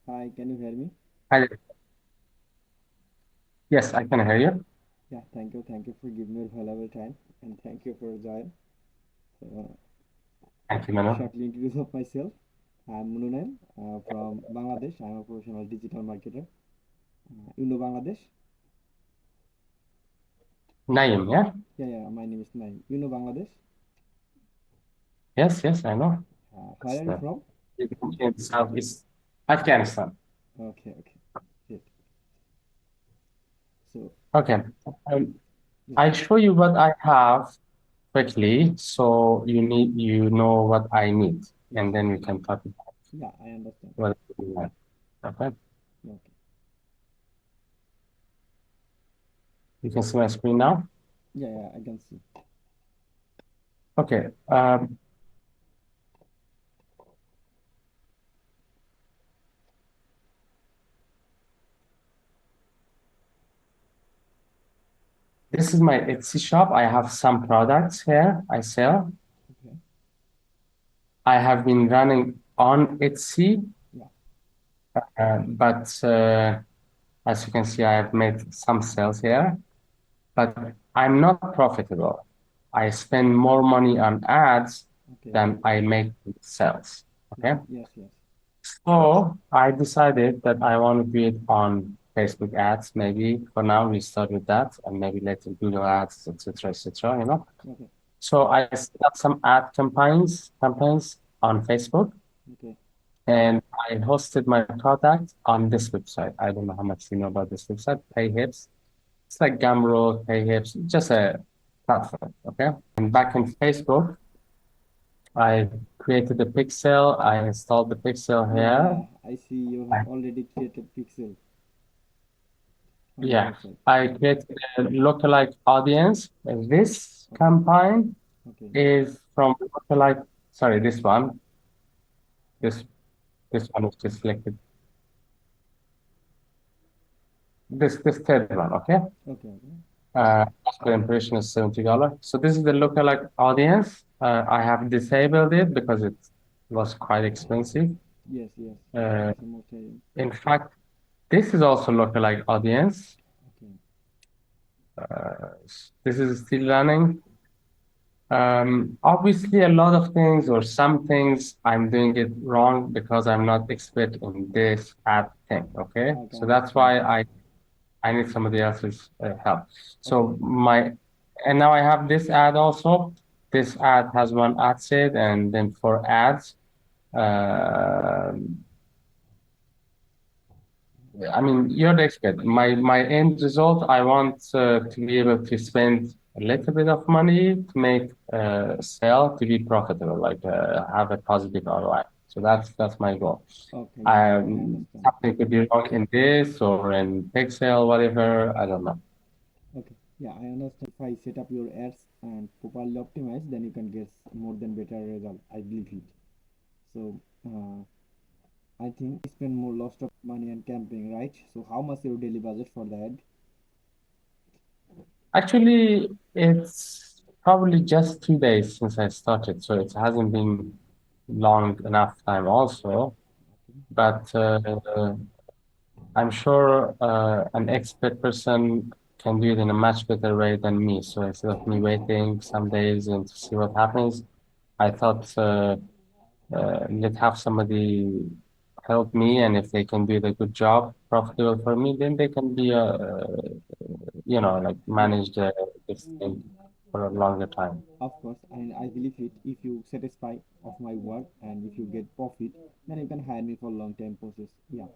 Hi, can you hear me? Hi. Yes, I can hear you. Yeah, thank you. Thank you for giving me your valuable time and thank you for joining. So, Thank you, Manu. shortly introduce of myself. I'm Monnu Nayem from Bangladesh. I'm a professional digital marketer. You know Bangladesh? Naeem, yeah? Yeah, my name is Naim. You know Bangladesh? Yes, yes, I know. Where It's are you from? in Southeast Afghanistan. Okay. Great. So, Okay. Um, yeah, I'll show you what I have quickly, so you know what I need, yes, and then we can talk about yeah, I understand. what we want. Okay. Okay. You can see my screen now. Yeah, I can see. Okay. This is my Etsy shop. I have some products here I sell. Okay. I have been running on Etsy, Yeah. but as you can see, I have made some sales here, but I'm not profitable. I spend more money on ads Okay. than I make with sales. Okay. Yes. So I decided that I want to do it on Facebook ads. Maybe for now we start with that, and maybe later Google ads, etc., etc. Okay. So I set up some ad campaigns on Facebook, Okay. and I hosted my product on this website. I don't know how much you know about this website, PayHips. It's like Gumroad, PayHips, just a platform, okay? And back in Facebook, I created the pixel, I installed the pixel here. Yeah. I see you have I, already created pixel on your yeah, website. I created a lookalike audience. And this Okay. campaign Okay. is from lookalike, sorry, this one, Okay. this this one is just selected. This third one, okay? Okay. Cost per impression is $70. So this is the lookalike audience. I have disabled it because it was quite expensive. Yes. Uh, It's a more time. in fact, this is also lookalike audience. Okay. Uh, this is still running. Obviously, a lot of things or some things I'm doing it wrong because I'm not expert in this ad thing. Okay, I can so that's understand. why I need somebody else's help. Okay. So and now I have this ad also. This ad has one ad set, and then for ads, um I mean, you're the expert. My end result, I want to be able to spend a little bit of money to make a sale to be profitable, like have a positive ROI. So that's my goal. Okay. Yeah, I understand. Something could be wrong in this or in Pixel, whatever. I don't know. Okay. Yeah, I understand. If I set up your ads and properly optimize, then you can get more than better result. I believe it. So, I think you spend more lots of money on camping, right? So, how much your daily budget for the ad? Actually, it's probably just 2 days since I started, so it hasn't been long enough time also. But I'm sure an expert person can do it in a much better way than me. So instead of me waiting some days and to see what happens, I thought let's have somebody help me, and if they can do the good job, profitable for me, then they can be like Yeah. manage this thing for a longer time. Of course, and I believe it. If you satisfy of my work and if you get profit, then you can hire me for long time process. Yeah,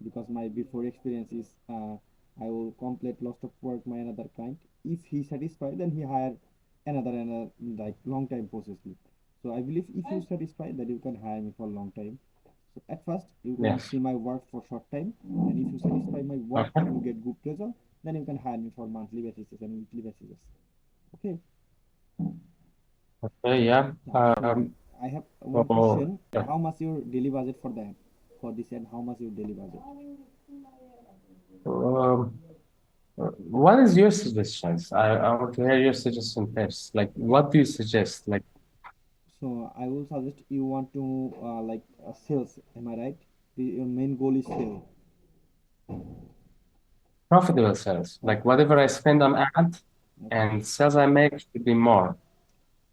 because my before experience is I will complete lots of work my another client. If he satisfied, then he hire another like long time process. So I believe if you satisfy, that you can hire me for long time. So at first you can Yes. see my work for short time, and if you satisfy my work, Okay. if you get good result, then you can hire me for monthly basis and weekly basis. Okay. Okay. Yeah. Yeah, so I have one So question. yeah. How much your daily budget for that? For this and how much your daily budget? Um, what is your suggestions? I want to hear your suggestion first. Like, what do you suggest? Like, So I will suggest you want to like sales. Am I right? The your main goal is sale. Profitable sales. Like Okay, whatever I spend on ad okay, and sales I make should be more.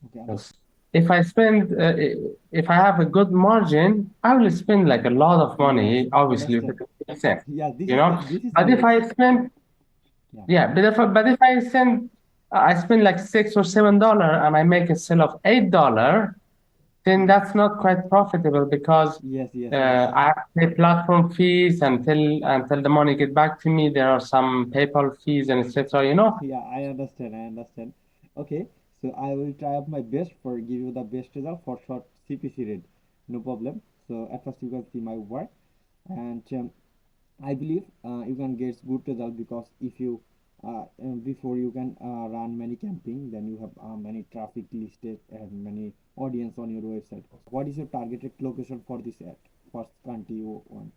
okay. Because if I spend, if I have a good margin, I will spend like a lot of Yes, money, obviously, if understand. it makes sense, Yeah, this you is know. this is But if I nice. spend, Yeah, yeah, but if I spend like $6 or $7 and I make a sale of $8, then that's not quite profitable because yes, yes, yes. I have to pay platform fees until the money get back to me. There are some PayPal fees and etc. You know. Yeah, I understand. I understand. Okay, so I will try up my best for give you the best result for short CPC rate. No problem. So at first you can see my work, and I believe you can get good result because if you before you can run many campaign, then you have many traffic listed and many audience on your website. What is your targeted location for this ad? First country you want?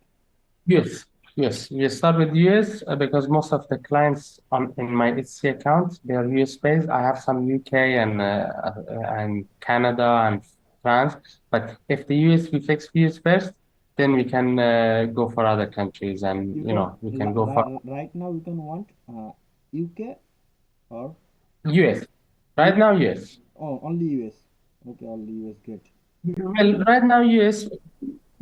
Yes, yes. We start with US because most of the clients on in my Etsy account they are US based. I have some UK and Canada and France, but if the US we fix US first, then we can go for other countries and You you can know we can go for right now you can want UK or US. Right U now, US. oh only US. Okay, only US. Great. Well, right now, US,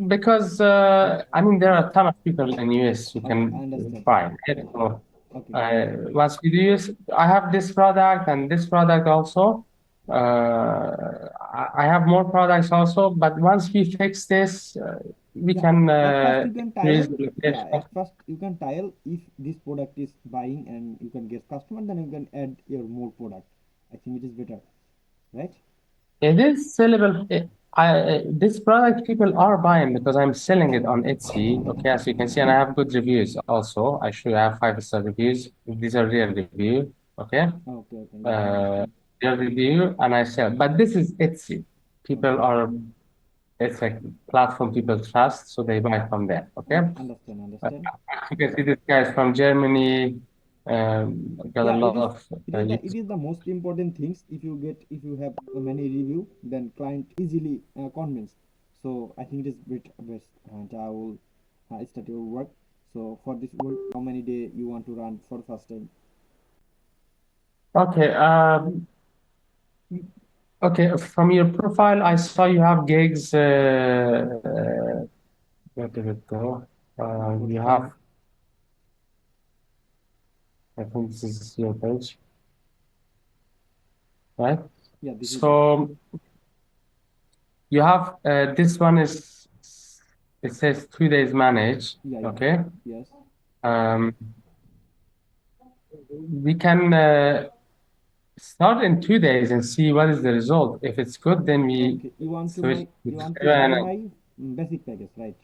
because I mean, there are a ton of people in US who Okay, I can understand. buy. Right? So, Okay, great. once we do US, I have this product and this product also. I have more products also, but once we fix this, we Yeah, can at first you can increase trial. the Yeah, location. at first you can trial if this product is buying and you can get customer, then you can add your more product. I think it is better, right? It is sellable. This product people are buying because I'm selling it on Etsy. Okay, as you can see, and I have good reviews also. I should have 5-star reviews. These are real review. Okay, Okay, okay, yeah, I uh, understand. real review, and I sell. But this is Etsy. People Okay, are. It's like platform people trust, so they buy from there. Okay, okay, understand, understand. you can see this guy is from Germany. Got a Yeah, lot of it is the most important things. If you have many review, then client easily convince. So I think it is best, and I will start your work. So for this work, how many day you want to run for first time? Okay. Okay, from your profile, I saw you have gigs. Where did it go? For You fun. have, I think this is your page, right? Yeah, this is it. So you have this one is it says 2 days manage. Yeah, yeah. Okay. Yes. Um, we can start in 2 days and see what is the result. If it's good, then we Okay. You want to switch my to you want to buy 7. my basic package, right?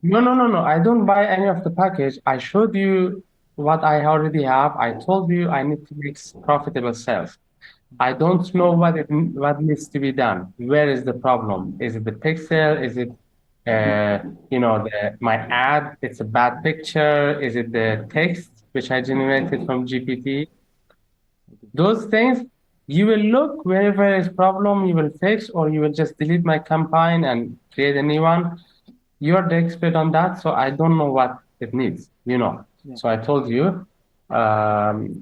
No, no, no, no. I don't buy any of the package. I showed you what I already have. I told you I need to make profitable sales. I don't know what needs to be done. Where is the problem? Is it the pixel? Is it my ad? It's a bad picture. Is it the text which I generated from GPT? Okay. Those things you will look wherever is problem you will fix, or you will just delete my campaign and create a new one. You're the expert on that, so I don't know what it needs, you know. Yeah. So I told you,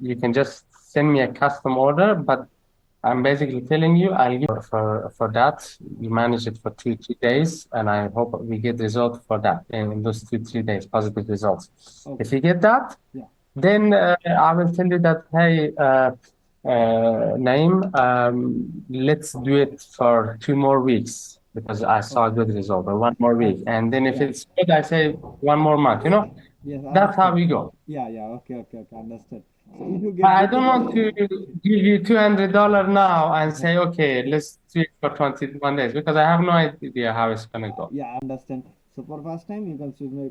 you can just send me a custom order, but I'm basically telling you I'll give for that. You manage it for 2-3 days, and I hope we get result for that in those 2-3 days, positive results. If Okay. you get that, Yeah. then I will tell you that, hey, Naim, let's do it for 2 more weeks because I saw a Okay. good result, or 1 more week. Okay. And then if Yeah. it's good, I say 1 more month. Yes, I That's how understand. we go. Yeah, yeah. Okay, okay, okay. Understand. So if you But get I good don't result, want to give you $200 now and uh-huh. say, okay, let's do it for 21 days because I have no idea how it's gonna go. Yeah, I understand. So for first time, you can choose my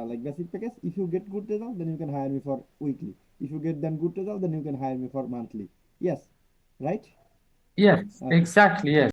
like basic package. If you get good result, then you can hire me for weekly. If you get then good result, then you can hire me for monthly. Yes, right? Yes, Okay. exactly. Yes.